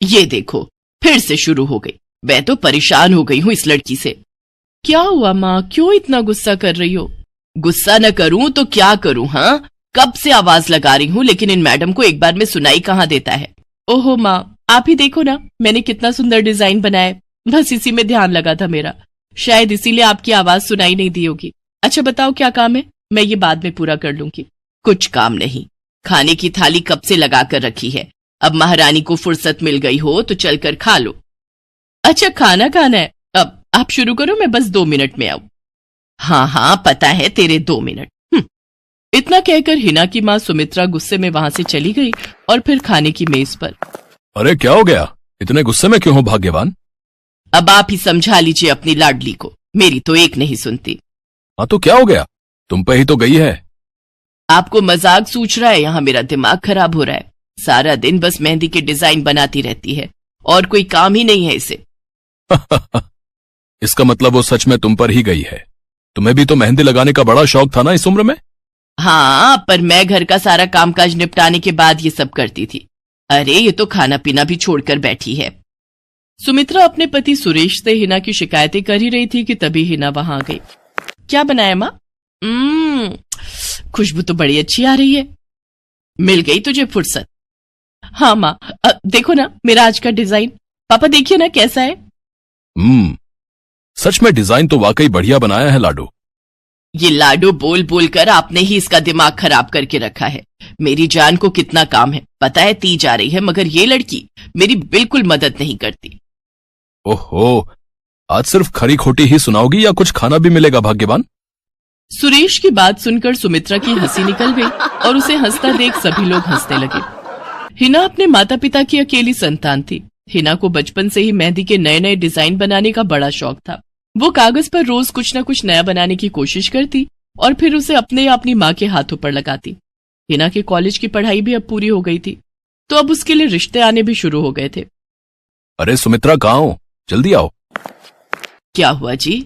ये देखो फिर से शुरू हो गई। मैं तो परेशान हो गई हूँ इस लड़की से। क्या हुआ माँ, क्यों इतना गुस्सा कर रही हो? गुस्सा न करूं तो क्या करूं? हाँ, कब से आवाज लगा रही हूँ लेकिन इन मैडम को एक बार में सुनाई कहाँ देता है। ओहो माँ, आप ही देखो ना, मैंने कितना सुंदर डिजाइन बनाया, बस इसी में ध्यान लगा था मेरा, शायद इसीलिए आपकी आवाज सुनाई नहीं दी होगी। अच्छा बताओ क्या काम है, मैं ये बाद में पूरा कर लूंगी। कुछ काम नहीं, खाने की थाली कब से लगा कर रखी है, अब महारानी को फुर्सत मिल गई हो तो चलकर खा लो। अच्छा खाना खाना है, अब आप शुरू करो, मैं बस 2 मिनट में आऊं। हाँ हाँ पता है तेरे 2 मिनट। इतना कहकर हिना की माँ सुमित्रा गुस्से में वहां से चली गई और फिर खाने की मेज पर। अरे क्या हो गया, इतने गुस्से में क्यों हो भाग्यवान? अब आप ही समझा लीजिए अपनी लाडली को, मेरी तो एक नहीं सुनती। हाँ तो क्या हो गया, तुम पे ही तो गई है। आपको मजाक सूझ रहा है? यहाँ मेरा दिमाग खराब हो रहा है, सारा दिन बस मेहंदी के डिजाइन बनाती रहती है और कोई काम ही नहीं है इसे। इसका मतलब वो सच में तुम पर ही गई है। तुम्हें भी तो मेहंदी लगाने का बड़ा शौक था ना इस उम्र में। हाँ, पर मैं घर का सारा कामकाज निपटाने के बाद ये सब करती थी। अरे ये तो खाना पीना भी छोड़कर बैठी है। सुमित्रा अपने पति सुरेश से हिना की शिकायतें कर ही रही थी कि तभी हिना वहां आ गई। क्या बनाया माँ? खुशबू तो बड़ी अच्छी आ रही है। मिल गई तुझे फुर्सत। हाँ माँ, देखो ना मेरा आज का डिजाइन, पापा देखिए ना कैसा है। सच में डिजाइन तो वाकई बढ़िया बनाया है लाडो। ये लाडो बोल बोल कर आपने ही इसका दिमाग खराब करके रखा है। मेरी जान को कितना काम है पता है, ती जा रही है, मगर ये लड़की मेरी बिल्कुल मदद नहीं करती। ओहो, आज सिर्फ खरी खोटी ही सुनाओगी या कुछ खाना भी मिलेगा भाग्यवान? सुरेश की बात सुनकर सुमित्रा की हंसी निकल गई और उसे हंसता देख सभी लोग हंसने लगे। हिना अपने माता पिता की अकेली संतान थी। हिना को बचपन से ही मेहंदी के नए नए डिजाइन बनाने का बड़ा शौक था। वो कागज पर रोज कुछ न कुछ नया बनाने की कोशिश करती और फिर उसे अपने या अपनी माँ के हाथों पर लगाती। हिना के कॉलेज की पढ़ाई भी अब पूरी हो गई थी, तो अब उसके लिए रिश्ते आने भी शुरू हो गए थे। अरे सुमित्रा कहाँ हो, जल्दी आओ। क्या हुआ जी?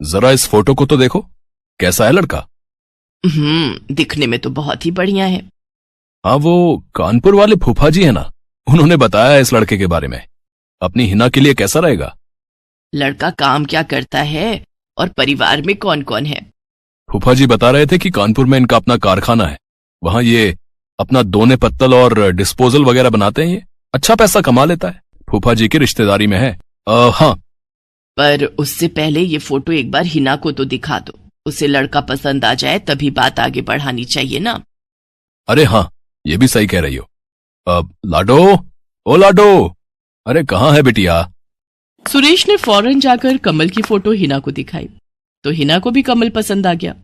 जरा इस फोटो को तो देखो, कैसा है लड़का? दिखने में तो बहुत ही बढ़िया है। हाँ, वो कानपुर वाले फूफा जी है ना, उन्होंने बताया इस लड़के के बारे में। अपनी हिना के लिए कैसा रहेगा? लड़का काम क्या करता है और परिवार में कौन कौन है? फूफा जी बता रहे थे कि कानपुर में इनका अपना कारखाना है, वहां ये अपना दोने पत्तल और डिस्पोजल वगैरह बनाते हैं। ये अच्छा पैसा कमा लेता है, फूफा जी की रिश्तेदारी में है। हाँ, पर उससे पहले ये फोटो एक बार हिना को तो दिखा दो, उसे लड़का पसंद आ जाए तभी बात आगे बढ़ानी चाहिए ना। अरे हाँ, ये भी सही कह रही हो। लाडो, ओ लाडो, अरे कहाँ है बिटिया? सुरेश ने फौरन जाकर कमल की फोटो हिना को दिखाई तो हिना को भी कमल पसंद आ गया।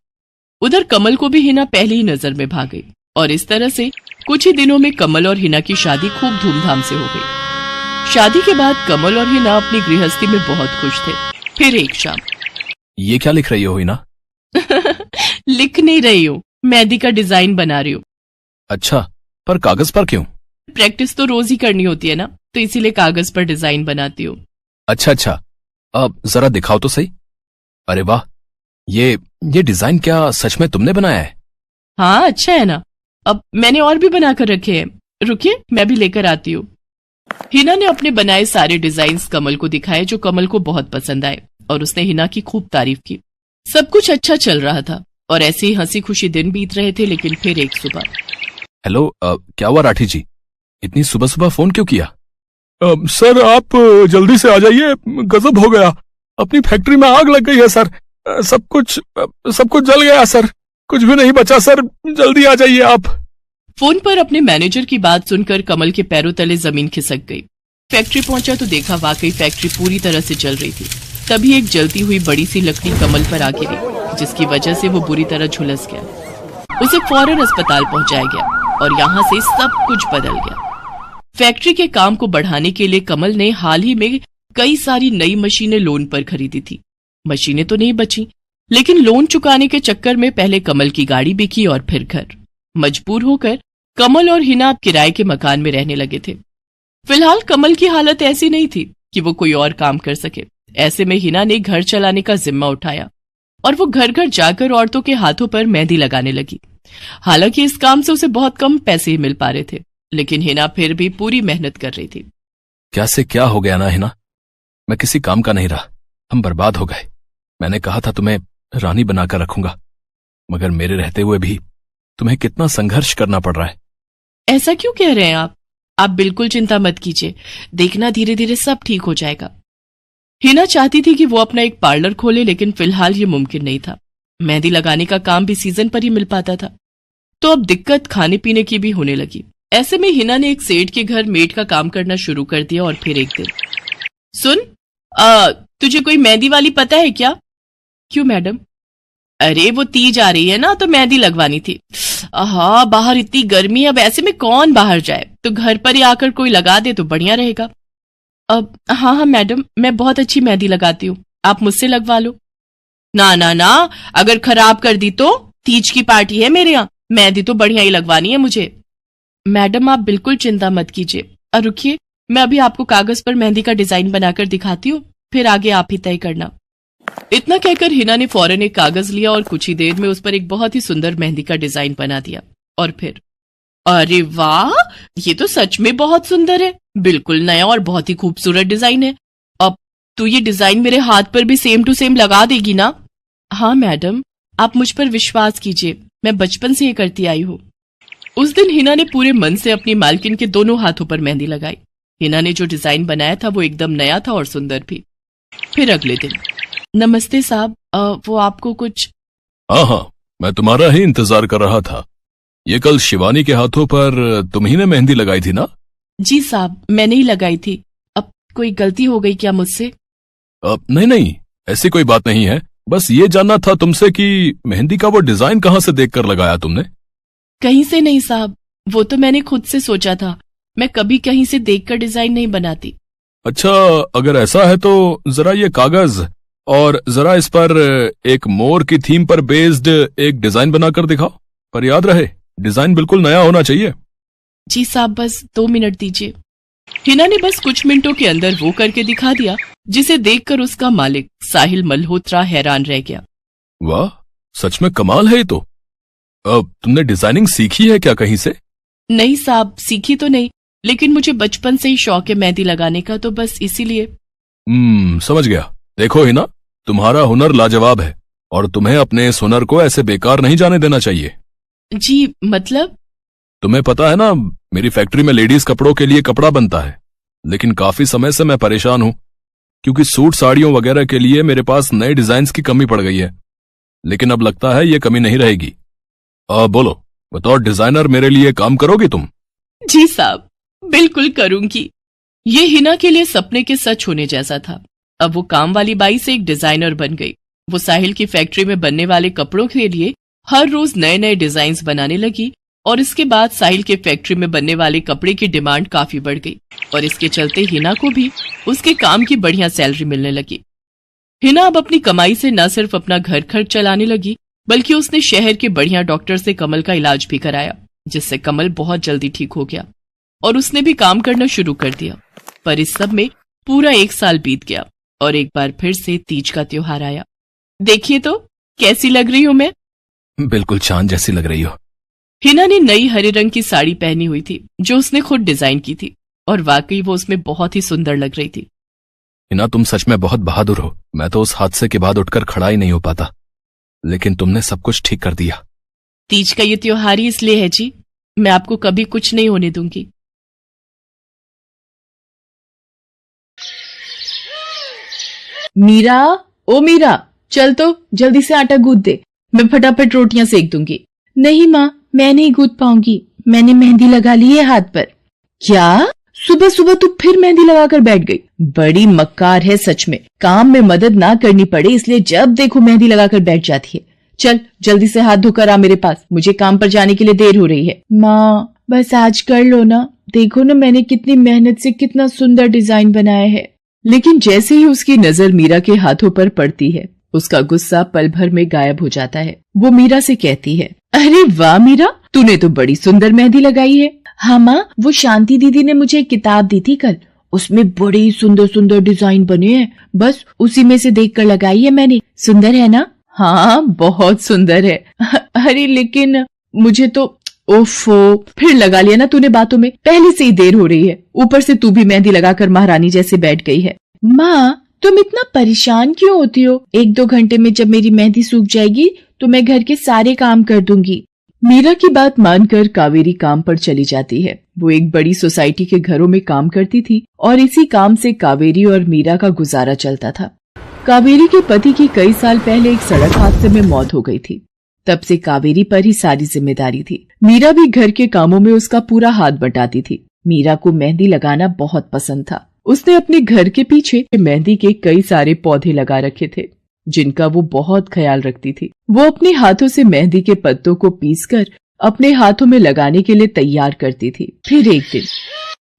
उधर कमल को भी हिना पहली ही नजर में भा गई और इस तरह से कुछ ही दिनों में कमल और हिना की शादी खूब धूमधाम से हो गई। शादी के बाद कमल और हिना अपनी गृहस्थी में बहुत खुश थे। फिर एक शाम। ये क्या लिख रही हो हिना? लिख नहीं रही हूँ, मेहंदी का डिजाइन बना रही हूँ। अच्छा, पर कागज पर क्यों? प्रैक्टिस तो रोज ही करनी होती है ना, तो इसीलिए कागज पर डिजाइन बनाती हूँ। अच्छा, अब जरा दिखाओ तो सही। अरे वाह, ये डिजाइन क्या सच में तुमने बनाया है? हाँ अच्छा है ना, अब मैंने और भी बनाकर रखे हैं, रुकिए मैं भी लेकर आती हूँ। हिना ने अपने बनाए सारे डिजाइन्स कमल को दिखाए जो कमल को बहुत पसंद आए और उसने हिना की खूब तारीफ की। सब कुछ अच्छा चल रहा था और ऐसे ही हंसी खुशी दिन बीत रहे थे। लेकिन फिर एक सुबह। हेलो, क्या हुआ राठी जी, इतनी सुबह सुबह फोन क्यों किया? सर आप जल्दी से आ जाइए, गजब हो गया, अपनी फैक्ट्री में आग लग गई है सर, सब कुछ जल गया सर, कुछ भी नहीं बचा सर, जल्दी आ जाइए आप। फोन पर अपने मैनेजर की बात सुनकर कमल के पैरों तले जमीन खिसक गई। फैक्ट्री पहुंचा तो देखा वाकई फैक्ट्री पूरी तरह से जल रही थी। तभी एक जलती हुई बड़ी सी लकड़ी कमल पर आ गिरी, जिसकी वजह से वो बुरी तरह झुलस गया। उसे फौरन अस्पताल पहुंचाया गया और यहाँ से सब कुछ बदल गया। फैक्ट्री के काम को बढ़ाने के लिए कमल ने हाल ही में कई सारी नई मशीनें लोन पर खरीदी थी। मशीनें तो नहीं बची, लेकिन लोन चुकाने के चक्कर में पहले कमल की गाड़ी बिकी और फिर घर। मजबूर होकर कमल और हिना अब किराए के मकान में रहने लगे थे। फिलहाल कमल की हालत ऐसी नहीं थी कि वो कोई और काम कर सके। ऐसे में हिना ने घर चलाने का जिम्मा उठाया और वो घर घर जाकर औरतों के हाथों पर मेहंदी लगाने लगी। हालांकि इस काम से उसे बहुत कम पैसे ही मिल पा रहे थे, लेकिन हिना फिर भी पूरी मेहनत कर रही थी। क्या से क्या हो गया ना हिना, मैं किसी काम का नहीं रहा, हम बर्बाद हो गए। मैंने कहा था तुम्हें रानी बनाकर रखूंगा, मगर मेरे रहते हुए भी तुम्हें कितना संघर्ष करना पड़ रहा है। ऐसा क्यों कह रहे हैं आप बिल्कुल चिंता मत कीजिए, देखना धीरे धीरे सब ठीक हो जाएगा। हिना चाहती थी कि वो अपना एक पार्लर खोले, लेकिन फिलहाल ये मुमकिन नहीं था। मेहंदी लगाने का काम भी सीजन पर ही मिल पाता था, तो अब दिक्कत खाने पीने की भी होने लगी। ऐसे में हिना ने एक सेठ के घर मेड का काम करना शुरू कर दिया। और फिर एक दिन, सुन, तुझे कोई मेहंदी वाली पता है क्या? क्यों मैडम? अरे वो तीज आ रही है ना, तो मेहंदी लगवानी थी। हाँ, बाहर इतनी गर्मी है, अब ऐसे में कौन बाहर जाए, तो घर पर ही आकर कोई लगा दे तो बढ़िया रहेगा। अब हाँ मैडम, मैं बहुत अच्छी मेहंदी लगाती हूँ, आप मुझसे लगवा लो। ना ना ना, अगर खराब कर दी तो? तीज की पार्टी है मेरे यहाँ, मेहंदी तो बढ़िया ही लगवानी है मुझे। मैडम आप बिल्कुल चिंता मत कीजिए, और रुकिए, मैं अभी आपको कागज पर मेहंदी का डिजाइन बनाकर दिखाती हूँ, फिर आगे आप ही तय करना। इतना कहकर हिना ने फौरन एक कागज लिया और कुछ ही देर में उस पर एक बहुत ही सुंदर मेहंदी का डिजाइन बना दिया। और फिर, अरे वाह, ये तो सच में बहुत सुंदर है, बिल्कुल नया और बहुत ही खूबसूरत डिजाइन है। अब तू ये डिजाइन मेरे हाथ पर भी सेम टू सेम लगा देगी ना? हाँ मैडम, आप मुझ पर विश्वास कीजिए, मैं बचपन से ये करती आई हूँ। उस दिन हिना ने पूरे मन से अपनी मालकिन के दोनों हाथों पर मेहंदी लगाई। हिना ने जो डिजाइन बनाया था वो एकदम नया था और सुंदर भी। फिर अगले दिन, नमस्ते साहब, वो आपको कुछ? हाँ, मैं तुम्हारा ही इंतजार कर रहा था। ये कल शिवानी के हाथों पर तुम ही ने मेहंदी लगाई थी ना? जी साहब, मैंने ही लगाई थी। अब कोई गलती हो गई क्या मुझसे? नहीं, ऐसी कोई बात नहीं है, बस ये जानना था तुमसे कि मेहंदी का वो डिजाइन कहाँ से देखकर लगाया तुमने? कहीं से नहीं साहब, वो तो मैंने खुद से सोचा था, मैं कभी कहीं से देखकर डिजाइन नहीं बनाती। अच्छा, अगर ऐसा है तो जरा ये कागज और जरा इस पर एक मोर की थीम पर बेस्ड एक डिजाइन बनाकर दिखाओ, पर याद रहे डिजाइन बिल्कुल नया होना चाहिए। जी साहब, बस 2 मिनट दीजिए। हिना ने बस कुछ मिनटों के अंदर वो करके दिखा दिया, जिसे देखकर उसका मालिक साहिल मल्होत्रा हैरान रह गया। वाह, सच में कमाल है ये तो। अब तुमने डिजाइनिंग सीखी है क्या कहीं से? नहीं साहब, सीखी तो नहीं, लेकिन मुझे बचपन से ही शौक है मेहंदी लगाने का, तो बस इसीलिए। समझ गया। देखो हिना, तुम्हारा हुनर लाजवाब है और तुम्हें अपने इस हुनर को ऐसे बेकार नहीं जाने देना चाहिए। जी मतलब? तुम्हें पता है ना, मेरी फैक्ट्री में लेडीज कपड़ों के लिए कपड़ा बनता है, लेकिन काफी समय से मैं परेशान हूं क्योंकि सूट साड़ियों वगैरह के लिए मेरे पास नए डिजाइन की कमी पड़ गई है। लेकिन अब लगता है ये कमी नहीं रहेगी। बोलो, बतौर डिजाइनर मेरे लिए काम करोगी तुम? जी साहब, बिल्कुल करूंगी। ये हिना के लिए सपने के सच होने जैसा था। अब वो काम वाली बाई से एक डिजाइनर बन गई। वो साहिल की फैक्ट्री में बनने वाले कपड़ों के लिए हर रोज नए नए डिजाइन बनाने लगी, और इसके बाद साहिल के फैक्ट्री में बनने वाले कपड़े की डिमांड काफी बढ़ गई, और इसके चलते हिना को भी उसके काम की बढ़िया सैलरी मिलने लगी। हिना अब अपनी कमाई से न सिर्फ अपना घर खर्च चलाने लगी, बल्कि उसने शहर के बढ़िया डॉक्टर से कमल का इलाज भी कराया, जिससे कमल बहुत जल्दी ठीक हो गया और उसने भी काम करना शुरू कर दिया। पर इस सब में पूरा 1 साल बीत गया और एक बार फिर से तीज का त्योहार आया। देखिए तो कैसी लग रही हूं मैं? बिल्कुल चांद जैसी लग रही हो। हिना ने नई हरे रंग की साड़ी पहनी हुई थी, जो उसने खुद डिजाइन की थी, और वाकई वो उसमें बहुत ही सुंदर लग रही थी। हिना, तुम सच में बहुत बहादुर हो। मैं तो उस हादसे के बाद उठकर खड़ा ही नहीं हो पाता, लेकिन तुमने सब कुछ ठीक कर दिया। तीज का ये त्योहार ही इसलिए है जी, मैं आपको कभी कुछ नहीं होने दूंगी। मीरा, ओ मीरा, चल तो जल्दी से आटा गूंथ दे, मैं फटाफट रोटियां सेक दूंगी। नहीं माँ, मैं नहीं गूंथ पाऊंगी, मैंने मेहंदी लगा ली है हाथ पर। क्या? सुबह सुबह तू फिर मेहंदी लगाकर बैठ गई? बड़ी मक्कार है सच में, काम में मदद ना करनी पड़े इसलिए जब देखो मेहंदी लगाकर बैठ जाती है। चल जल्दी से हाथ धोकर आ मेरे पास, मुझे काम पर जाने के लिए देर हो रही है। माँ बस आज कर लो ना, देखो ना मैंने कितनी मेहनत से कितना सुंदर डिजाइन बनाया है। लेकिन जैसे ही उसकी नजर मीरा के हाथों पर पड़ती है, उसका गुस्सा पल भर में गायब हो जाता है। वो मीरा से कहती है, अरे वाह मीरा, तूने तो बड़ी सुंदर मेहंदी लगाई है। हाँ माँ, वो शांति दीदी ने मुझे एक किताब दी थी कल, उसमें बड़े सुंदर सुंदर डिजाइन बने हैं, बस उसी में से देखकर लगाई है मैंने। सुंदर है ना? हाँ बहुत सुंदर है। अरे लेकिन मुझे तो ओफो, फिर लगा लिया ना तूने बातों में। पहले से ही देर हो रही है, ऊपर से तू भी मेहंदी लगाकर महारानी जैसे बैठ गई है। माँ, तुम इतना परेशान क्यों होती हो? 1-2 घंटे में जब मेरी मेहंदी सूख जाएगी तो मैं घर के सारे काम कर दूंगी। मीरा की बात मानकर कावेरी काम पर चली जाती है। वो एक बड़ी सोसाइटी के घरों में काम करती थी और इसी काम से कावेरी और मीरा का गुजारा चलता था। कावेरी के पति की कई साल पहले एक सड़क हादसे में मौत हो गई थी। तब से कावेरी पर ही सारी जिम्मेदारी थी। मीरा भी घर के कामों में उसका पूरा हाथ बटाती थी। मीरा को मेहंदी लगाना बहुत पसंद था। उसने अपने घर के पीछे मेहंदी के कई सारे पौधे लगा रखे थे, जिनका वो बहुत ख्याल रखती थी। वो अपने हाथों से मेहंदी के पत्तों को पीसकर अपने हाथों में लगाने के लिए तैयार करती थी। फिर एक दिन,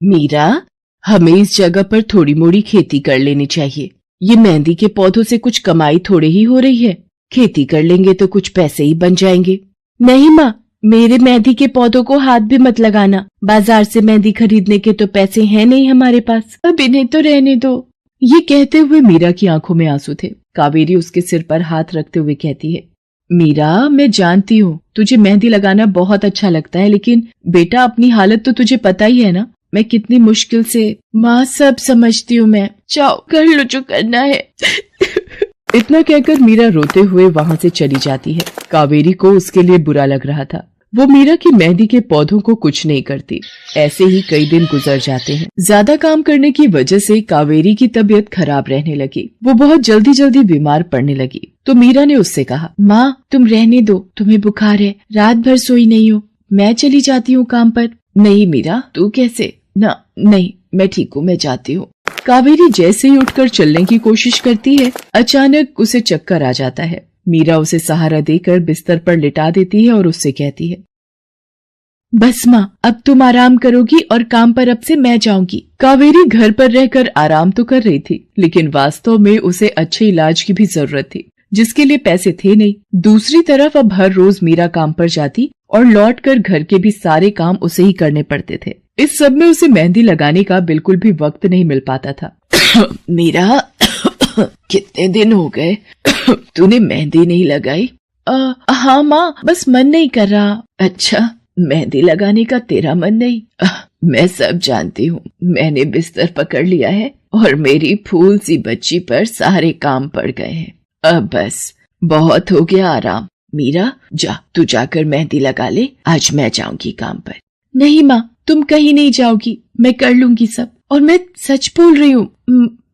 मीरा, हमें इस जगह पर थोड़ी मोड़ी खेती कर लेनी चाहिए। ये मेहंदी के पौधों से कुछ कमाई थोड़ी ही हो रही है। खेती कर लेंगे तो कुछ पैसे ही बन जाएंगे। नहीं माँ, मेरे मेहंदी के पौधों को हाथ भी मत लगाना। बाजार से मेहंदी खरीदने के तो पैसे हैं नहीं हमारे पास। अब इन्हें तो रहने दो। ये कहते हुए मीरा की आंखों में आंसू थे। कावेरी उसके सिर पर हाथ रखते हुए कहती है, मीरा, मैं जानती हूँ तुझे मेहंदी लगाना बहुत अच्छा लगता है, लेकिन बेटा अपनी हालत तो तुझे पता ही है ना। मैं कितनी मुश्किल से। माँ, सब समझती हूँ मैं। जाओ, कर लो जो करना है। इतना कहकर मीरा रोते हुए वहाँ से चली जाती है। कावेरी को उसके लिए बुरा लग रहा था। वो मीरा की मेहंदी के पौधों को कुछ नहीं करती। ऐसे ही कई दिन गुजर जाते हैं। ज्यादा काम करने की वजह से कावेरी की तबीयत खराब रहने लगी। वो बहुत जल्दी जल्दी बीमार पड़ने लगी। तो मीरा ने उससे कहा, माँ, तुम रहने दो, तुम्हें बुखार है, रात भर सोई नहीं हो, मैं चली जाती हूँ काम पर। नहीं मीरा, तू कैसे? ना, नहीं, मैं ठीक हूँ, मैं जाती हूँ। कावेरी जैसे ही उठकर चलने की कोशिश करती है, अचानक उसे चक्कर आ जाता है। मीरा उसे सहारा देकर बिस्तर पर लिटा देती है और उससे कहती है, बस माँ, अब तुम आराम करोगी और काम पर अब से मैं जाऊंगी। कावेरी घर पर रहकर आराम तो कर रही थी, लेकिन वास्तव में उसे अच्छे इलाज की भी जरूरत थी, जिसके लिए पैसे थे नहीं। दूसरी तरफ अब हर रोज मीरा काम पर जाती और लौटकर घर के भी सारे काम उसे ही करने पड़ते थे। इस सब में उसे मेहंदी लगाने का बिल्कुल भी वक्त नहीं मिल पाता था। मीरा, कितने दिन हो गए तूने मेहंदी नहीं लगाई? हाँ माँ, बस मन नहीं कर रहा। अच्छा, मेहंदी लगाने का तेरा मन नहीं? मैं सब जानती हूँ। मैंने बिस्तर पकड़ लिया है और मेरी फूल सी बच्ची पर सारे काम पड़ गए हैं। अब बस बहुत हो गया आराम। मीरा, जा, तू जाकर मेहंदी लगा ले, आज मैं जाऊंगी काम पर। नहीं माँ, तुम कहीं नहीं जाओगी, मैं कर लूंगी सब। और मैं सच बोल रही हूँ,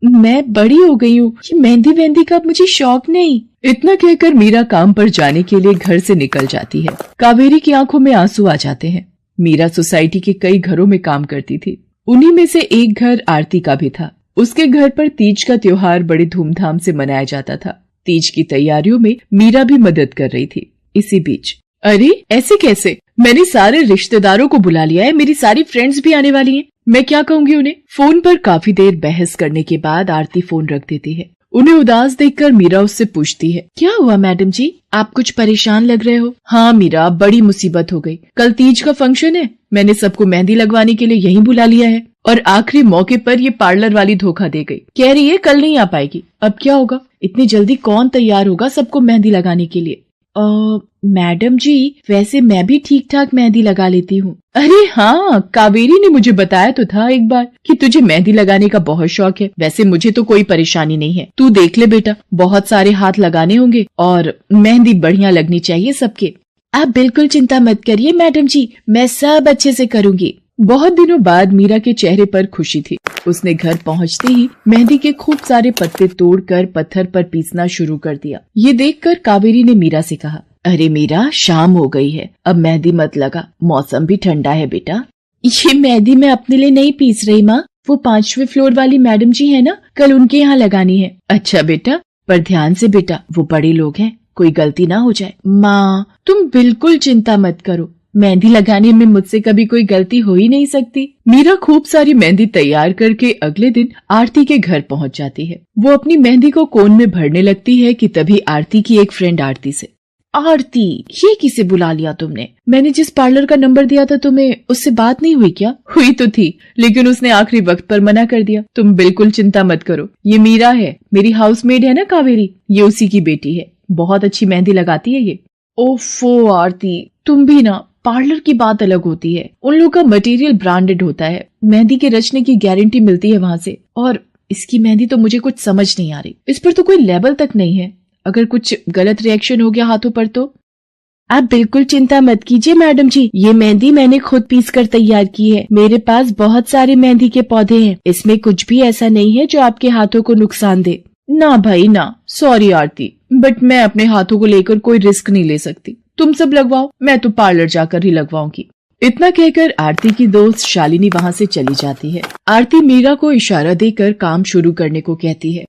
मैं बड़ी हो गई हूँ, ये मेहंदी वेहंदी का मुझे शौक नहीं। इतना कहकर मीरा काम पर जाने के लिए घर से निकल जाती है। कावेरी की आंखों में आंसू आ जाते हैं। मीरा सोसाइटी के कई घरों में काम करती थी। उन्हीं में से एक घर आरती का भी था। उसके घर पर तीज का त्योहार बड़े धूमधाम से मनाया जाता था। तीज की तैयारियों में मीरा भी मदद कर रही थी। इसी बीच, अरे ऐसे कैसे? मैंने सारे रिश्तेदारों को बुला लिया है, मेरी सारी फ्रेंड्स भी आने वाली हैं। मैं क्या कहूँगी उन्हें? फोन पर काफी देर बहस करने के बाद आरती फोन रख देती है। उन्हें उदास देखकर मीरा उससे पूछती है, क्या हुआ मैडम जी, आप कुछ परेशान लग रहे हो? हाँ मीरा, बड़ी मुसीबत हो गई। कल तीज का फंक्शन है, मैंने सबको मेहंदी लगवाने के लिए यहीं बुला लिया है और आखिरी मौके पर ये पार्लर वाली धोखा दे गई। कह रही है कल नहीं आ पाएगी। अब क्या होगा? इतनी जल्दी कौन तैयार होगा सबको मेहंदी लगाने के लिए? मैडम जी, वैसे मैं भी ठीक ठाक मेहंदी लगा लेती हूँ। अरे हाँ, कावेरी ने मुझे बताया तो था एक बार कि तुझे मेहंदी लगाने का बहुत शौक है। वैसे मुझे तो कोई परेशानी नहीं है। तू देख ले बेटा, बहुत सारे हाथ लगाने होंगे और मेहंदी बढ़िया लगनी चाहिए सबके। आप बिल्कुल चिंता मत करिए मैडम जी, मैं सब अच्छे से करूँगी। बहुत दिनों बाद मीरा के चेहरे पर खुशी थी। उसने घर पहुंचते ही मेहंदी के खूब सारे पत्ते तोड़कर पत्थर पर पीसना शुरू कर दिया। ये देखकर कावेरी ने मीरा से कहा, अरे मीरा, शाम हो गई है, अब मेहंदी मत लगा, मौसम भी ठंडा है बेटा। ये मेहंदी मैं अपने लिए नहीं पीस रही माँ, वो 5वें फ्लोर वाली मैडम जी है ना, कल उनके यहाँ लगानी है। अच्छा बेटा, पर ध्यान से बेटा, वो बड़े लोग हैं, कोई गलती ना हो जाए। माँ, तुम बिल्कुल चिंता मत करो, मेहंदी लगाने में मुझसे कभी कोई गलती हो ही नहीं सकती। मीरा खूब सारी मेहंदी तैयार करके अगले दिन आरती के घर पहुंच जाती है। वो अपनी मेहंदी को कोन में भरने लगती है कि तभी आरती की एक फ्रेंड आरती से, आरती, ये किसे बुला लिया तुमने? मैंने जिस पार्लर का नंबर दिया था तुम्हें, उससे बात नहीं हुई क्या? हुई तो थी, लेकिन उसने आखिरी वक्त पर मना कर दिया। तुम बिल्कुल चिंता मत करो, ये मीरा है, मेरी हाउसमेड है ना कावेरी, ये उसी की बेटी है। बहुत अच्छी मेहंदी लगाती है ये। ओफो आरती, तुम भी ना, पार्लर की बात अलग होती है, उन लोगों का मटेरियल ब्रांडेड होता है, मेहंदी के रचने की गारंटी मिलती है वहां से। और इसकी मेहंदी तो मुझे कुछ समझ नहीं आ रही, इस पर तो कोई लेबल तक नहीं है। अगर कुछ गलत रिएक्शन हो गया हाथों पर तो। आप बिल्कुल चिंता मत कीजिए मैडम जी, ये मेहंदी मैंने खुद पीस कर तैयार की है। मेरे पास बहुत सारे मेहंदी के पौधे हैं, इसमें कुछ भी ऐसा नहीं है जो आपके हाथों को नुकसान दे। ना भाई ना, सॉरी आरती, बट मैं अपने हाथों को लेकर कोई रिस्क नहीं ले सकती। तुम सब लगवाओ, मैं तो पार्लर जाकर ही लगवाऊंगी। इतना कहकर आरती की दोस्त शालिनी वहां से चली जाती है। आरती मीरा को इशारा देकर काम शुरू करने को कहती है।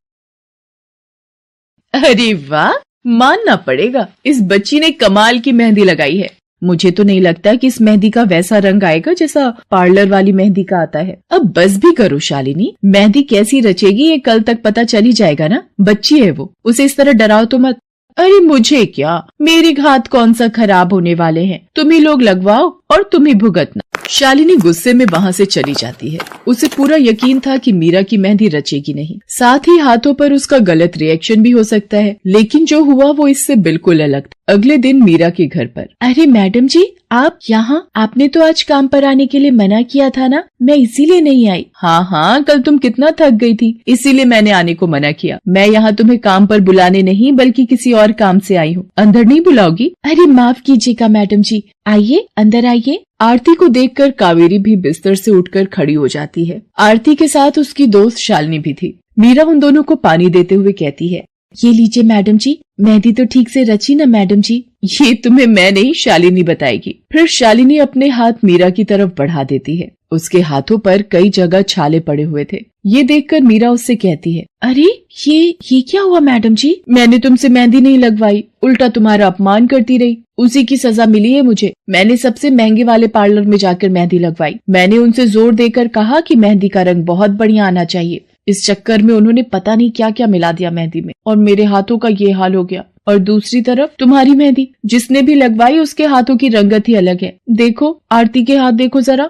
अरे वाह, मानना पड़ेगा, इस बच्ची ने कमाल की मेहंदी लगाई है। मुझे तो नहीं लगता कि इस मेहंदी का वैसा रंग आएगा जैसा पार्लर वाली मेहंदी का आता है। अब बस भी करो शालिनी, मेहंदी कैसी रचेगी ये कल तक पता चली जाएगा ना। बच्ची है वो, उसे इस तरह डराओ तो मत। अरे मुझे क्या, मेरे हाथ कौन सा खराब होने वाले हैं, तुम ही लोग लगवाओ और तुम ही भुगतना। शालिनी गुस्से में वहां से चली जाती है। उसे पूरा यकीन था कि मीरा की मेहंदी रचेगी नहीं, साथ ही हाथों पर उसका गलत रिएक्शन भी हो सकता है, लेकिन जो हुआ वो इससे बिल्कुल अलग था। अगले दिन मीरा के घर पर। अरे मैडम जी, आप यहाँ? आपने तो आज काम पर आने के लिए मना किया था ना, मैं इसीलिए नहीं आई। हाँ हाँ, कल तुम कितना थक गई थी, इसीलिए मैंने आने को मना किया। मैं यहाँ तुम्हें काम पर बुलाने नहीं बल्कि किसी और काम से आई हूँ। अंदर नहीं बुलाओगी? अरे माफ कीजिएगा मैडम जी, आइए अंदर आइए। आरती को देखकर कावेरी भी बिस्तर से उठकर खड़ी हो जाती है। आरती के साथ उसकी दोस्त शालिनी भी थी। मीरा उन दोनों को पानी देते हुए कहती है, ये लीजिए मैडम जी, मेहंदी तो ठीक से रची ना मैडम जी? ये तुम्हें मैं नहीं, शालिनी बताएगी। फिर शालिनी अपने हाथ मीरा की तरफ बढ़ा देती है। उसके हाथों पर कई जगह छाले पड़े हुए थे। ये देखकर मीरा उससे कहती है, अरे ये क्या हुआ मैडम जी? मैंने तुमसे मेहंदी नहीं लगवाई, उल्टा तुम्हारा अपमान करती रही, उसी की सजा मिली है मुझे। मैंने सबसे महंगे वाले पार्लर में जाकर मेहंदी लगवाई। मैंने उनसे जोर देकर कहा कि मेहंदी का रंग बहुत बढ़िया आना चाहिए। इस चक्कर में उन्होंने पता नहीं क्या क्या मिला दिया मेहंदी में, और मेरे हाथों का ये हाल हो गया। और दूसरी तरफ तुम्हारी मेहंदी, जिसने भी लगवाई उसके हाथों की रंगत ही अलग है। देखो आरती के हाथ देखो जरा।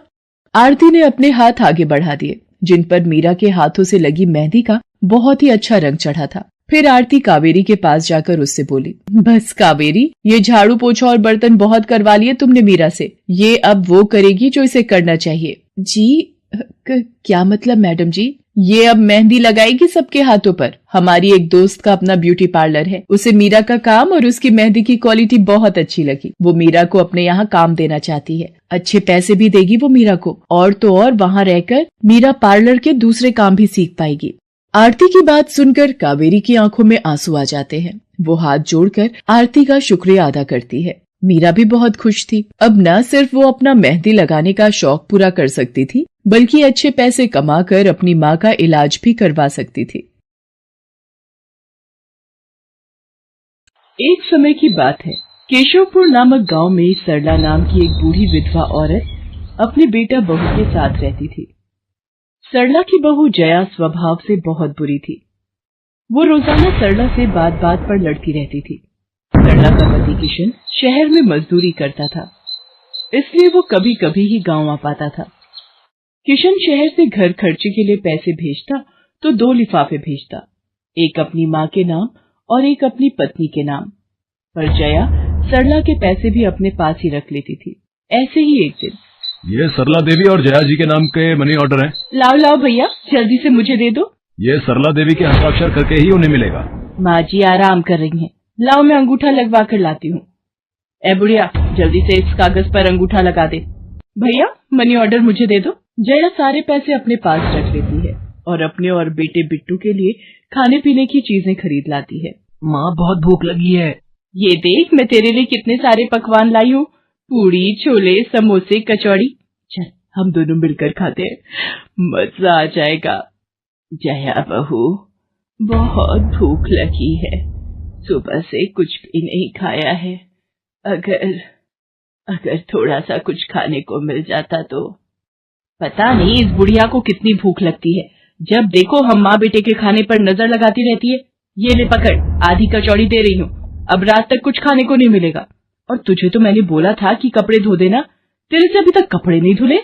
आरती ने अपने हाथ आगे बढ़ा दिए, जिन पर मीरा के हाथों से लगी मेहंदी का बहुत ही अच्छा रंग चढ़ा था। फिर आरती कावेरी के पास जाकर उससे बोली, बस कावेरी, ये झाड़ू पोछा और बर्तन बहुत करवा लिए तुमने मीरा से, ये अब वो करेगी जो इसे करना चाहिए। जी क्या मतलब मैडम जी? ये अब मेहंदी लगाएगी सबके हाथों पर। हमारी एक दोस्त का अपना ब्यूटी पार्लर है, उसे मीरा का काम और उसकी मेहंदी की क्वालिटी बहुत अच्छी लगी। वो मीरा को अपने यहाँ काम देना चाहती है, अच्छे पैसे भी देगी वो मीरा को, और तो और वहाँ रहकर मीरा पार्लर के दूसरे काम भी सीख पाएगी। आरती की बात सुनकर कावेरी की आंखों में आंसू आ जाते हैं। वो हाथ जोड़कर आरती का शुक्रिया अदा करती है। मीरा भी बहुत खुश थी। अब न सिर्फ वो अपना मेहंदी लगाने का शौक पूरा कर सकती थी, बल्कि अच्छे पैसे कमाकर अपनी माँ का इलाज भी करवा सकती थी। एक समय की बात है, केशवपुर नामक गांव में सरला नाम की एक बूढ़ी विधवा औरत अपने बेटा बहू के साथ रहती थी। सरला की बहू जया स्वभाव से बहुत बुरी थी। वो रोजाना सरला से बात बात पर लड़ती रहती थी। सरला का पति किशन शहर में मजदूरी करता था, इसलिए वो कभी कभी ही गांव आ पाता था। किशन शहर से घर खर्चे के लिए पैसे भेजता तो 2 लिफाफे भेजता, एक अपनी माँ के नाम और एक अपनी पत्नी के नाम। पर जया सरला के पैसे भी अपने पास ही रख लेती थी। ऐसे ही एक दिन, ये सरला देवी और जया जी के नाम के मनी ऑर्डर हैं। लाओ लाओ भैया, जल्दी से मुझे दे दो। ये सरला देवी के हस्ताक्षर करके ही उन्हें मिलेगा। माँ जी आराम कर रही हैं, लाओ मैं अंगूठा लगवा कर लाती हूँ। ए बुढ़िया, जल्दी से इस कागज पर अंगूठा लगा दे। भैया मनी ऑर्डर मुझे दे दो। जया सारे पैसे अपने पास रख लेती है और अपने और बेटे बिट्टू के लिए खाने पीने की चीजें खरीद लाती है। माँ बहुत भूख लगी है। ये देख, मैं तेरे लिए कितने सारे पकवान लाई हूँ, पूड़ी, छोले, समोसे, कचौड़ी। चल हम दोनों मिलकर खाते हैं, मजा आ जाएगा। जया बहू, बहुत भूख लगी है, सुबह से कुछ भी नहीं खाया है। अगर थोड़ा सा कुछ खाने को मिल जाता तो। पता नहीं इस बुढ़िया को कितनी भूख लगती है, जब देखो हम माँ बेटे के खाने पर नजर लगाती रहती है। ये ले पकड़, आधी कचौड़ी दे रही हूँ, अब रात तक कुछ खाने को नहीं मिलेगा। और तुझे तो मैंने बोला था कि कपड़े धो देना, तेरे से अभी तक कपड़े नहीं धुले।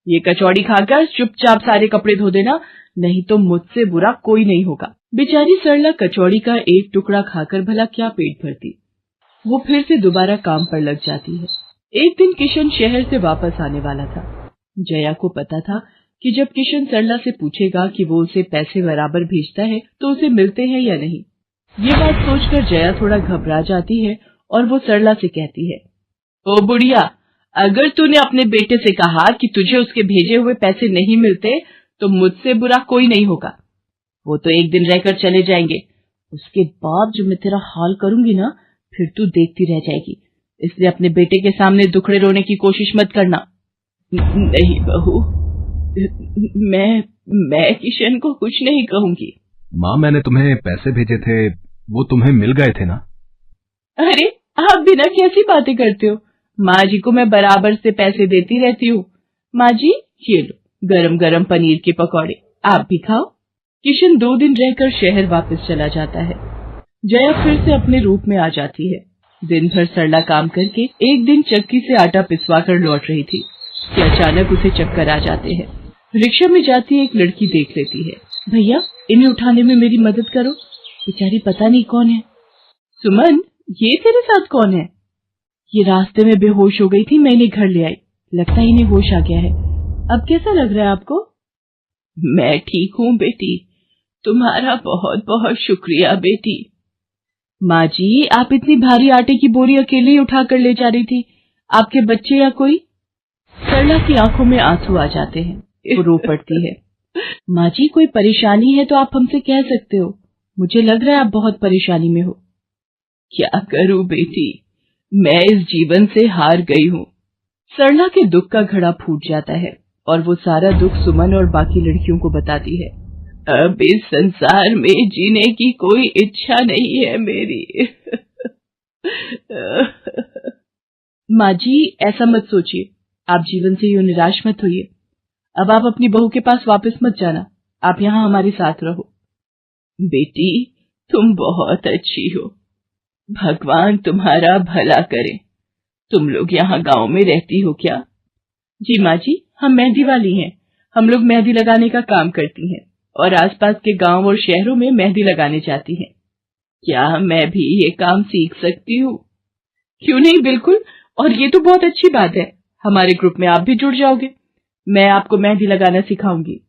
ये कचौड़ी खाकर चुपचाप सारे कपड़े धो देना, नहीं तो मुझसे बुरा कोई नहीं होगा। बेचारी सरला कचौड़ी का एक टुकड़ा खाकर भला क्या पेट भरती। वो फिर से दोबारा काम पर लग जाती है। एक दिन किशन शहर से वापस आने वाला था। जया को पता था कि जब किशन सरला से पूछेगा कि वो उसे पैसे बराबर भेजता है तो उसे मिलते हैं या नहीं। ये बात सोचकर जया थोड़ा घबरा जाती है और वो सरला से कहती है, ओ बुढ़िया, अगर तूने अपने बेटे से कहा कि तुझे उसके भेजे हुए पैसे नहीं मिलते तो मुझसे बुरा कोई नहीं होगा। वो तो एक दिन रहकर चले जाएंगे, उसके बाद जो मैं तेरा हाल करूंगी ना, फिर तू देखती रह जाएगी। इसलिए अपने बेटे के सामने दुखड़े रोने की कोशिश मत करना। नहीं बहू, मैं किशन को कुछ नहीं कहूंगी। माँ, मैंने तुम्हें पैसे भेजे थे, वो तुम्हें मिल गए थे ना? अरे आप बिना कैसी बातें करते हो? माँ जी को मैं बराबर से पैसे देती रहती हूँ। माँ जी, ये लो गरम गरम पनीर के पकौड़े, आप भी खाओ। किशन 2 दिन रहकर शहर वापस चला जाता है। जया फिर से अपने रूप में आ जाती है। दिन भर सरला काम करके एक दिन चक्की से आटा पिसवा कर लौट रही थी कि अचानक उसे चक्कर आ जाते हैं। रिक्शा में जाती एक लड़की देख लेती है। भैया, इन्हें उठाने में मेरी मदद करो, बेचारी पता नहीं कौन है। सुमन, ये तेरे साथ कौन है? ये रास्ते में बेहोश हो गई थी, मैं इन्हें घर ले आई, लगता है इन्हें होश आ गया है। अब कैसा लग रहा है आपको? मैं ठीक हूँ बेटी, तुम्हारा बहुत बहुत शुक्रिया बेटी। माँ जी, आप इतनी भारी आटे की बोरी अकेले ही उठा कर ले जा रही थी, आपके बच्चे या कोई? सरला की आंखों में आंसू आ जाते हैं, वो रो पड़ती है। माँ जी, कोई परेशानी है तो आप हमसे कह सकते हो, मुझे लग रहा है आप बहुत परेशानी में हो। क्या करूं बेटी, मैं इस जीवन से हार गई हूँ। सरला के दुख का घड़ा फूट जाता है और वो सारा दुख सुमन और बाकी लड़कियों को बताती है। अब इस संसार में जीने की कोई इच्छा नहीं है मेरी। माँ जी, ऐसा मत सोचिए, आप जीवन से यूं निराश मत होइए। अब आप अपनी बहू के पास वापस मत जाना, आप यहाँ हमारे साथ रहो। बेटी, तुम बहुत अच्छी हो, भगवान तुम्हारा भला करे। तुम लोग यहाँ गांव में रहती हो क्या? जी माँ जी, हम मेहंदी वाली हैं, हम लोग मेहंदी लगाने का काम करती हैं और आसपास के गांव और शहरों में मेहंदी लगाने जाती हैं। क्या मैं भी ये काम सीख सकती हूँ? क्यों नहीं, बिल्कुल, और ये तो बहुत अच्छी बात है, हमारे ग्रुप में आप भी जुड़ जाओगे, मैं आपको मेहंदी लगाना सिखाऊंगी।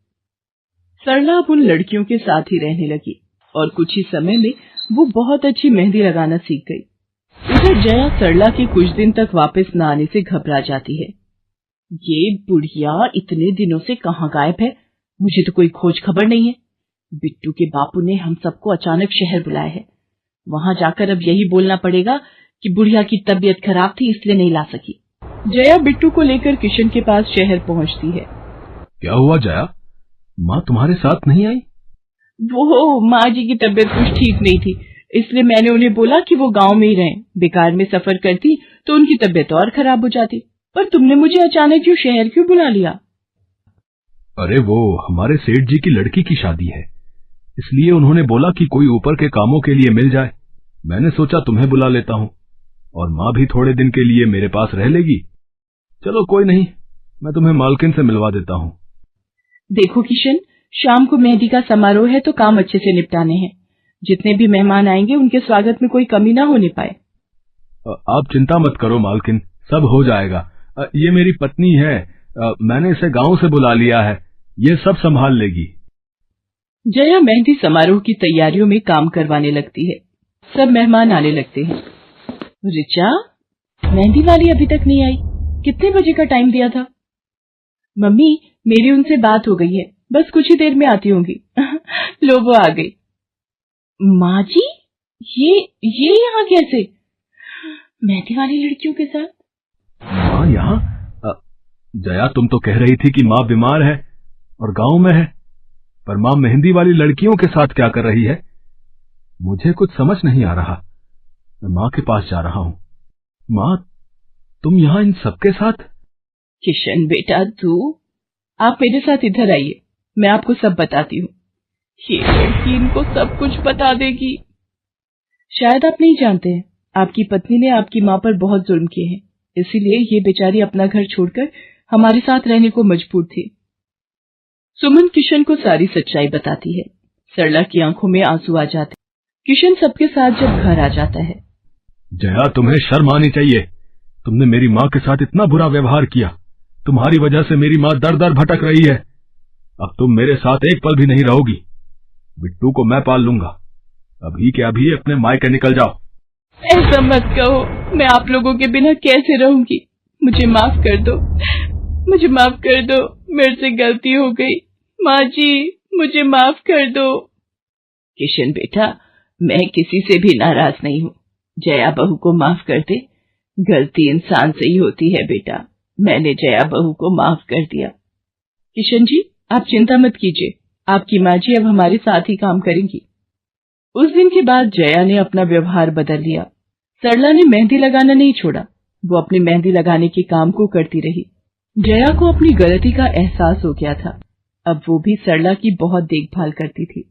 सरला अब उन लड़कियों के साथ ही रहने लगी और कुछ ही समय में वो बहुत अच्छी मेहंदी लगाना सीख गई। इधर जया सरला के कुछ दिन तक वापस न आने से घबरा जाती है। ये बुढ़िया इतने दिनों से कहाँ गायब है, मुझे तो कोई खोज खबर नहीं है। बिट्टू के बापू ने हम सबको अचानक शहर बुलाया है, वहां जाकर अब यही बोलना पड़ेगा कि बुढ़िया की तबीयत खराब थी इसलिए नहीं ला सकी। जया बिट्टू को लेकर किशन के पास शहर पहुंचती है। क्या हुआ जया, माँ तुम्हारे साथ नहीं आई? वो माँ जी की तबीयत कुछ ठीक नहीं थी, इसलिए मैंने उन्हें बोला कि वो गांव में ही रहें, बेकार में सफर करती तो उनकी तबीयत और खराब हो जाती। पर तुमने मुझे अचानक क्यों शहर क्यों बुला लिया? अरे वो हमारे सेठ जी की लड़की की शादी है, इसलिए उन्होंने बोला कि कोई ऊपर के कामों के लिए मिल जाए। मैंने सोचा तुम्हें बुला लेता हूँ, और माँ भी थोड़े दिन के लिए मेरे पास रह लेगी। चलो कोई नहीं, मैं तुम्हें मालकिन से मिलवा देता हूँ। देखो किशन, शाम को मेहंदी का समारोह है तो काम अच्छे से निपटाने हैं, जितने भी मेहमान आएंगे उनके स्वागत में कोई कमी ना होने पाए। आप चिंता मत करो मालकिन, सब हो जाएगा। ये मेरी पत्नी है, मैंने इसे गांव से बुला लिया है, ये सब संभाल लेगी। जया मेहंदी समारोह की तैयारियों में काम करवाने लगती है, सब मेहमान आने लगते हैं। रिचा, मेहंदी वाली अभी तक नहीं आई, कितने बजे का टाइम दिया था? मम्मी, मेरी उनसे बात हो गई है, बस कुछ ही देर में आती होंगी। लो वो आ गई। माँ जी, ये यहाँ कैसे? मेहंदी वाली लड़कियों के साथ? माँ यहाँ? जया, तुम तो कह रही थी कि माँ बीमार है और गांव में है, पर माँ मेहंदी वाली लड़कियों के साथ क्या कर रही है? मुझे कुछ समझ नहीं आ रहा। मैं माँ के पास जा रहा हूँ। माँ, तुम यहाँ इन सबके साथ? किशन बेटा, आप मेरे साथ इधर आइए, मैं आपको सब बताती हूँ। ये लड़की इनको सब कुछ बता देगी। शायद आप नहीं जानते हैं, आपकी पत्नी ने आपकी माँ पर बहुत जुल्म किए हैं, इसीलिए ये बेचारी अपना घर छोड़कर हमारे साथ रहने को मजबूर थी। सुमन किशन को सारी सच्चाई बताती है। सरला की आंखों में आंसू आ जाते। किशन सबके साथ जब घर आ जाता है। जया, तुम्हें शर्म आनी चाहिए, तुमने मेरी माँ के साथ इतना बुरा व्यवहार किया। तुम्हारी वजह से मेरी माँ दर दर भटक रही है। अब तुम मेरे साथ एक पल भी नहीं रहोगी। बिट्टू को मैं पाल लूंगा। अभी के अभी अपने मायके निकल जाओ। ऐसा मत कहो, मैं आप लोगों के बिना कैसे रहूंगी। मुझे माफ कर दो, मुझे माफ कर दो, मेरे से गलती हो गई। माँ जी, मुझे माफ कर दो। किशन बेटा, मैं किसी से भी नाराज नहीं हूँ। जया बहू को माफ कर दे। गलती इंसान से ही होती है बेटा। मैंने जया बहू को माफ कर दिया। किशन जी, आप चिंता मत कीजिए, आपकी माँ जी अब हमारे साथ ही काम करेंगी। उस दिन के बाद जया ने अपना व्यवहार बदल लिया। सरला ने मेहंदी लगाना नहीं छोड़ा। वो अपनी मेहंदी लगाने के काम को करती रही। जया को अपनी गलती का एहसास हो गया था। अब वो भी सरला की बहुत देखभाल करती थी।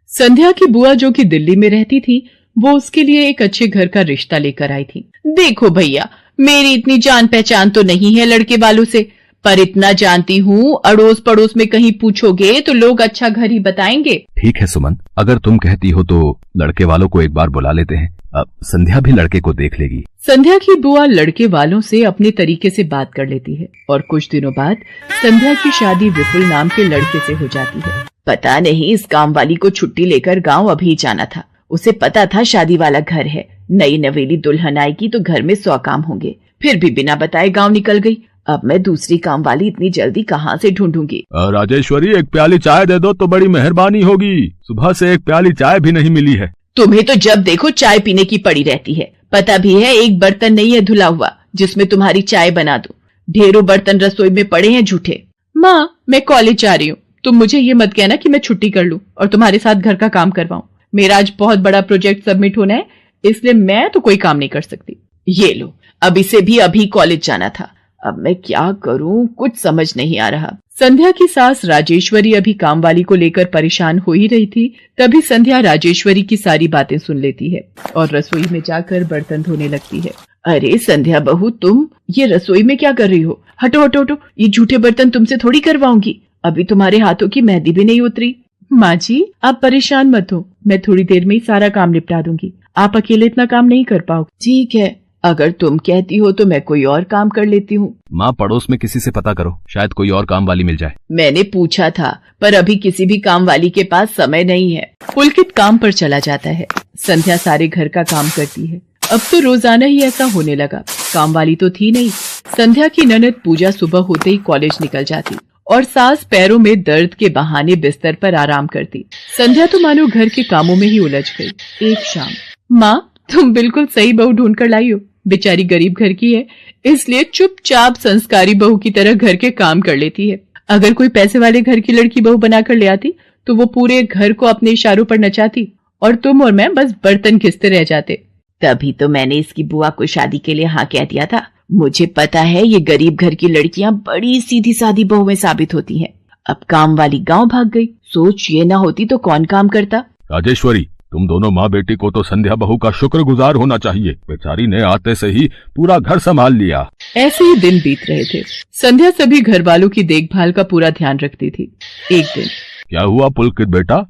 संध्या की बुआ, जो कि दिल्ली में रहती थी, वो उसके लिए एक अच्छे घर का रिश्ता लेकर आई थी। देखो भैया, मेरी इतनी जान पहचान तो नहीं है लड़के वालों से, पर इतना जानती हूँ, अड़ोस पड़ोस में कहीं पूछोगे तो लोग अच्छा घर ही बताएंगे। ठीक है सुमन, अगर तुम कहती हो तो लड़के वालों को एक बार बुला लेते हैं। अब संध्या भी लड़के को देख लेगी। संध्या की बुआ लड़के वालों से अपने तरीके से बात कर लेती है और कुछ दिनों बाद संध्या की शादी विपुल नाम के लड़के से हो जाती है। पता नहीं इस काम वाली को छुट्टी लेकर गांव अभी जाना था। उसे पता था शादी वाला घर है, नई नवेली दुल्हन आएगी तो घर में 100 काम होंगे, फिर भी बिना बताए गांव निकल गई। अब मैं दूसरी काम वाली इतनी जल्दी कहाँ से ढूंढूंगी। राजेश्वरी, एक प्याली चाय दे दो तो बड़ी मेहरबानी होगी। सुबह से एक प्याली चाय भी नहीं मिली है। तुम्हें तो जब देखो चाय पीने की पड़ी रहती है। पता भी है एक बर्तन नहीं है धुला हुआ जिसमें तुम्हारी चाय बना दूं। ढेरों बर्तन रसोई में पड़े हैं झूठे। माँ, मैं कॉलेज जा रही हूँ, तुम मुझे ये मत कहना कि मैं छुट्टी कर लूं और तुम्हारे साथ घर का काम करवाऊं। मेरा आज बहुत बड़ा प्रोजेक्ट सबमिट होना है, इसलिए मैं तो कोई काम नहीं कर सकती। ये लो, अब इसे भी अभी कॉलेज जाना था। अब मैं क्या करूं, कुछ समझ नहीं आ रहा। संध्या की सास राजेश्वरी अभी काम वाली को लेकर परेशान हो ही रही थी। तभी संध्या राजेश्वरी की सारी बातें सुन लेती है और रसोई में जाकर बर्तन धोने लगती है। अरे संध्या बहू, तुम ये रसोई में क्या कर रही हो? हटो हटो हटो, ये झूठे बर्तन तुमसे थोड़ी करवाऊंगी। अभी तुम्हारे हाथों की मेहंदी भी नहीं उतरी। माँ जी, आप परेशान मत हो, मैं थोड़ी देर में ही सारा काम निपटा दूंगी। आप अकेले इतना काम नहीं कर पाओगे। ठीक है, अगर तुम कहती हो तो मैं कोई और काम कर लेती हूँ। माँ, पड़ोस में किसी से पता करो, शायद कोई और काम वाली मिल जाए। मैंने पूछा था, पर अभी किसी भी काम वाली के पास समय नहीं है। पुलकित काम पर चला जाता है। संध्या सारे घर का काम करती है। अब तो रोजाना ही ऐसा होने लगा। काम वाली तो थी नहीं। संध्या की ननद पूजा सुबह होते ही कॉलेज निकल जाती और सास पैरों में दर्द के बहाने बिस्तर पर आराम करती। संध्या तो मानो घर के कामों में ही उलझ गई। एक शाम, माँ, तुम बिल्कुल सही बहू ढूंढ कर लाई हो। बेचारी गरीब घर की है, इसलिए चुपचाप संस्कारी बहू की तरह घर के काम कर लेती है। अगर कोई पैसे वाले घर की लड़की बहू बनाकर ले आती तो वो पूरे घर को अपने इशारों पर नचाती और तुम और मैं बस बर्तन घिसते रह जाते। तभी तो मैंने इसकी बुआ को शादी के लिए हाँ कह दिया था। मुझे पता है ये गरीब घर की लड़कियां बड़ी सीधी सादी बहुएं साबित होती हैं। अब काम वाली गांव भाग गई। सोच ये ना होती तो कौन काम करता। राजेश्वरी, तुम दोनों माँ बेटी को तो संध्या बहू का शुक्रगुजार होना चाहिए। बेचारी ने आते से ही पूरा घर संभाल लिया। ऐसे ही दिन बीत रहे थे। संध्या सभी घर वालों की देखभाल का पूरा ध्यान रखती थी। एक दिन, क्या हुआ पुलकित बेटा,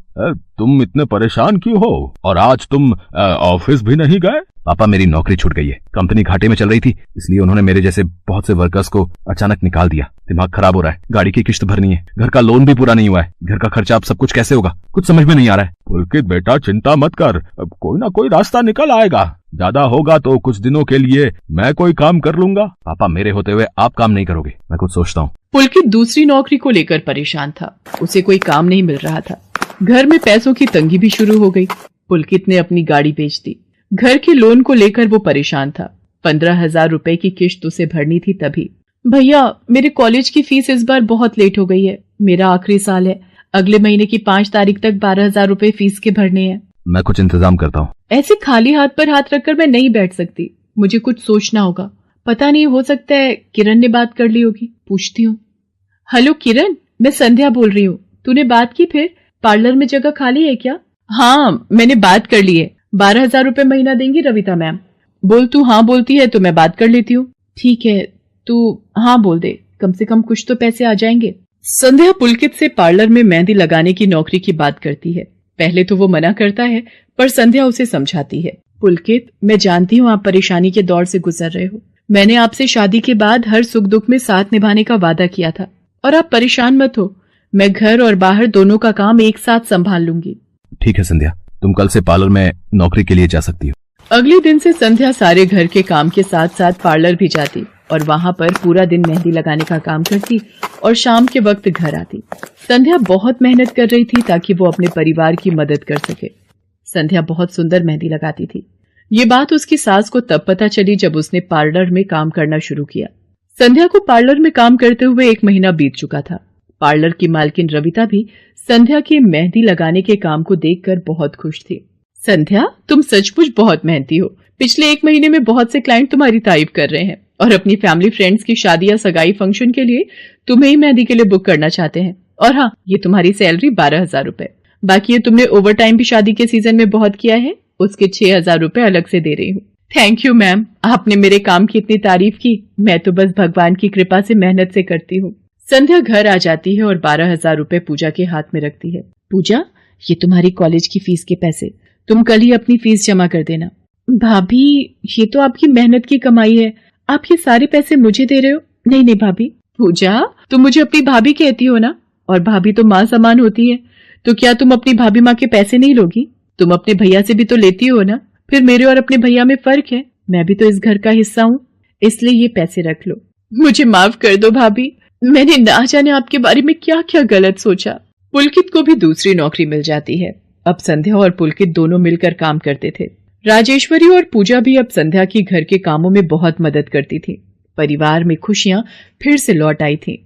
तुम इतने परेशान क्यों हो? और आज तुम ऑफिस भी नहीं गए? पापा, मेरी नौकरी छूट गई है। कंपनी घाटे में चल रही थी, इसलिए उन्होंने मेरे जैसे बहुत से वर्कर्स को अचानक निकाल दिया। दिमाग खराब हो रहा है, गाड़ी की किश्त भरनी है, घर का लोन भी पूरा नहीं हुआ है। घर का खर्चा अब सब कुछ कैसे होगा, कुछ समझ में नहीं आ रहा है। पुलकित बेटा, चिंता मत कर, अब कोई ना कोई रास्ता निकल आएगा। ज्यादा होगा तो कुछ दिनों के लिए मैं कोई काम कर लूंगा। पापा, मेरे होते हुए आप काम नहीं करोगे, मैं कुछ सोचता हूँ। पुलकित दूसरी नौकरी को लेकर परेशान था। उसे कोई काम नहीं मिल रहा था। घर में पैसों की तंगी भी शुरू हो गई। पुलकित ने अपनी गाड़ी बेच दी। घर के लोन को लेकर वो परेशान था। 15,000 रुपए की किश्त उसे भरनी थी। तभी, भैया, मेरे कॉलेज की फीस इस बार बहुत लेट हो गई है। मेरा आखिरी साल है, अगले महीने की 5 तारीख तक 12,000 रुपए फीस के भरने हैं। मैं कुछ इंतजाम करता हूँ। ऐसे खाली हाथ पर हाथ रखकर मैं नहीं बैठ सकती, मुझे कुछ सोचना होगा। पता नहीं, हो सकता है किरण ने बात कर ली होगी, पूछती हूँ। हेलो किरण, मैं संध्या बोल रही हूँ। तूने बात की? फिर पार्लर में जगह खाली है क्या? हाँ, मैंने बात कर ली है। 12,000 रुपए महीना देंगी रविता मैम। बोल, तू हाँ बोलती है तो मैं बात कर लेती हूँ। ठीक है, तू हाँ बोल दे, कम से कम कुछ तो पैसे आ जाएंगे। संध्या पुलकित से पार्लर में मेहंदी लगाने की नौकरी की बात करती है। पहले तो वो मना करता है, पर संध्या उसे समझाती है। पुलकित, मैं जानती हूँ आप परेशानी के दौर से गुजर रहे हो। मैंने आपसे शादी के बाद हर सुख दुख में साथ निभाने का वादा किया था और आप परेशान मत हो, मैं घर और बाहर दोनों का काम एक साथ संभाल लूंगी। ठीक है संध्या, तुम कल से पार्लर में नौकरी के लिए जा सकती हो। अगले दिन से संध्या सारे घर के काम के साथ साथ पार्लर भी जाती और वहां पर पूरा दिन मेहंदी लगाने का काम करती और शाम के वक्त घर आती। संध्या बहुत मेहनत कर रही थी ताकि वो अपने परिवार की मदद कर सके। संध्या बहुत सुंदर मेहंदी लगाती थी। ये बात उसकी सास को तब पता चली जब उसने पार्लर में काम करना शुरू किया। संध्या को पार्लर में काम करते हुए 1 महीना बीत चुका था। पार्लर की मालकिन रविता भी संध्या के मेहंदी लगाने के काम को देखकर बहुत खुश थी। संध्या, तुम सचमुच बहुत मेहनती हो। पिछले 1 महीने में बहुत से क्लाइंट तुम्हारी तारीफ कर रहे हैं और अपनी फैमिली फ्रेंड्स की शादी या सगाई फंक्शन के लिए तुम्हें ही मेहंदी के लिए बुक करना चाहते हैं। और हाँ, ये तुम्हारी सैलरी 12,000 रुपए। बाकी ये तुमने ओवर टाइम भी शादी के सीजन में बहुत किया है, उसके 6,000 रुपए अलग से दे रही हूँ। थैंक यू मैम, आपने मेरे काम की इतनी तारीफ की। मैं तो बस भगवान की कृपा से मेहनत से करती हूँ। संध्या घर आ जाती है और 12,000 रुपए पूजा के हाथ में रखती है। पूजा, ये तुम्हारी कॉलेज की फीस के पैसे, तुम कल ही अपनी फीस जमा कर देना। भाभी, ये तो आपकी मेहनत की कमाई है, आप ये सारे पैसे मुझे दे रहे हो? नहीं नहीं भाभी। पूजा, तुम मुझे अपनी भाभी कहती हो ना, और भाभी तो माँ समान होती है, तो क्या तुम अपनी भाभी माँ के पैसे नहीं लोगी? तुम अपने भैया से भी तो लेती हो ना। फिर मेरे और अपने भैया में फर्क है, मैं भी तो इस घर का हिस्सा हूँ, इसलिए ये पैसे रख लो। मुझे माफ कर दो भाभी, मैंने ना जाने आपके बारे में क्या क्या गलत सोचा। पुलकित को भी दूसरी नौकरी मिल जाती है। अब संध्या और पुलकित दोनों मिलकर काम करते थे। राजेश्वरी और पूजा भी अब संध्या की घर के कामों में बहुत मदद करती थी। परिवार में खुशियां फिर से लौट आई थी।